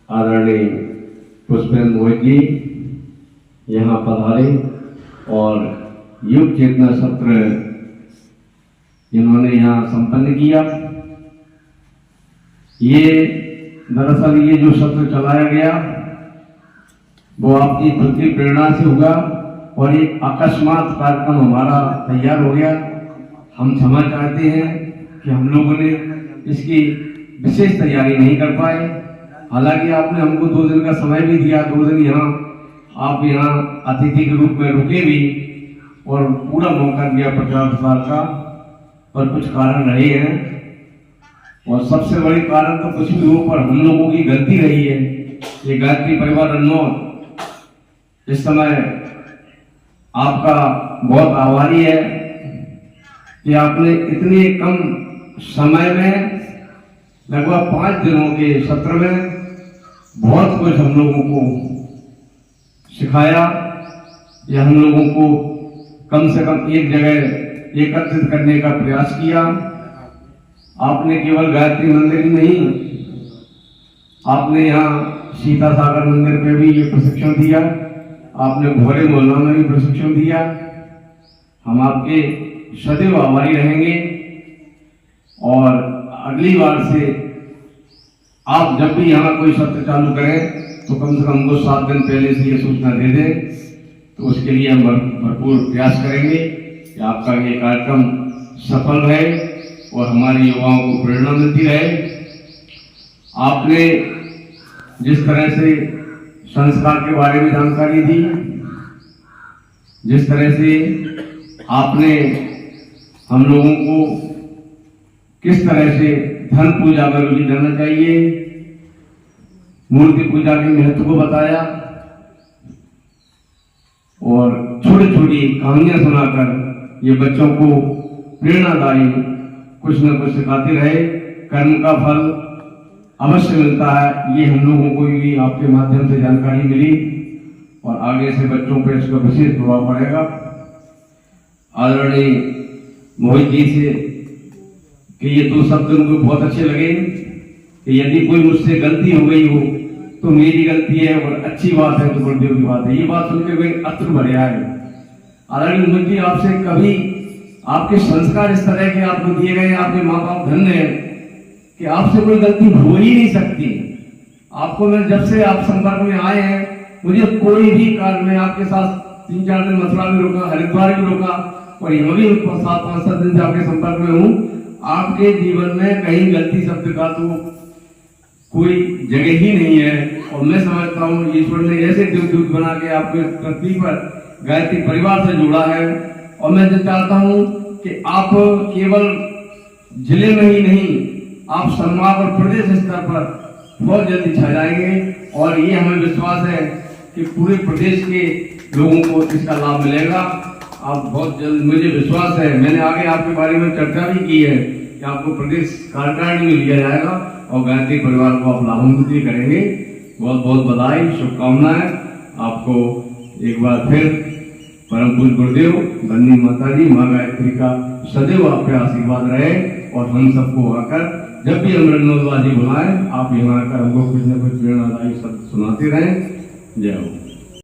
आदरणीय पुष्पेंद्र मोहित जी यहाँ पधारे और युग चेतना सत्र इन्होंने यहाँ संपन्न किया। ये दरअसल ये जो सत्र चलाया गया वो आपकी खुद की प्रेरणा से हुआ और एक अकस्मात कार्यक्रम हमारा तैयार हो गया। हम क्षमा चाहते हैं कि हम लोगों ने इसकी विशेष तैयारी नहीं कर पाए। हालांकि आपने हमको 2 दिन का समय भी दिया, 2 दिन आप यहाँ अतिथि के रूप में रुके भी और पूरा मौका दिया प्रचार प्रसार का, पर कुछ कारण रहे हैं और सबसे बड़ी कारण तो कुछ भी हो पर हम लोगों की गलती रही है। ये गायत्री परिवार रन्नौर इस समय आपका बहुत आभारी है कि आपने इतने कम समय में लगभग 5 दिनों के सत्र में बहुत कुछ हम लोगों को सिखाया या हम लोगों को कम से कम एक जगह एकत्रित करने का प्रयास किया। आपने केवल गायत्री मंदिर ही नहीं, आपने यहाँ सीता सागर मंदिर पे भी ये प्रशिक्षण दिया, आपने भोरे मोहल्ला में भी प्रशिक्षण दिया। हम आपके सदैव आभारी रहेंगे और अगली बार से आप जब भी यहाँ कोई सत्र चालू करें तो कम से कम हमको 7 दिन पहले से ये सूचना दे दें, तो उसके लिए हम भरपूर प्रयास करेंगे कि आपका ये कार्यक्रम सफल रहे और हमारे युवाओं को प्रेरणा मिलती रहे। आपने जिस तरह से संस्कार के बारे में जानकारी दी, जिस तरह से आपने हम लोगों को किस तरह से धन पूजा में रुचि लेना चाहिए, मूर्ति पूजा के महत्व को बताया और छोटी छोटी कहानियां सुनाकर ये बच्चों को प्रेरणादायी कुछ न कुछ सिखाते रहे। कर्म का फल अवश्य मिलता है, ये हम लोगों को भी आपके माध्यम से जानकारी मिली और आगे से बच्चों पर इसका विशेष प्रभाव पड़ेगा। आदरणीय मोहित जी से कि ये 2 शब्द उनको बहुत अच्छे लगे कि यदि कोई मुझसे गलती हो गई हो तो मेरी गलती है और अच्छी बात है तो गुरुदेव की बात है। ये बात सुनकर कोई अत्र भरे आए। आदरणीय मोहित जी, आपसे कभी आपके संस्कार इस तरह के आपको दिए गए, आपके माँ बाप धन्य है कि आपसे कोई गलती हो ही नहीं सकती। आपको मैं जब से आप संपर्क में आए हैं, मुझे कोई भी कार्य में आपके साथ 3-4 दिन मथुरा भी रोका, हरिद्वार भी रोका और यहाँ भी 7-5 दिन से आपके संपर्क में हूँ। आपके जीवन में कहीं गलती शब्द का तो कोई जगह ही नहीं है और मैं समझता हूँ ईश्वर ने ऐसे देवदूत बना के आपके पृथ्वी पर गायत्री परिवार से जोड़ा है और मैं जो चाहता हूँ कि आप केवल जिले में ही नहीं, आप समाज और प्रदेश स्तर पर बहुत जल्दी छा जाएंगे और ये हमें विश्वास है कि पूरे प्रदेश के लोगों को इसका लाभ मिलेगा। आप बहुत जल्द, मुझे विश्वास है, मैंने आगे आपके बारे में चर्चा भी की है कि आपको प्रदेश कार्यकारिणी में लिया जाएगा और गायत्री परिवार को आप लाभान्वित करेंगे। बहुत बहुत बधाई, शुभकामनाएं आपको। एक बार फिर परम पूज्य गुरुदेव, बन्नी माता जी, माँ गायत्री का सदैव आप पे आशीर्वाद रहे और हम सबको आकर जब भी हम रन्नौरवासी बुलाएं, आप यहाँ आकर हमको कुछ न कुछ प्रेरणादायी शब्द सुनाते रहें। जय हो।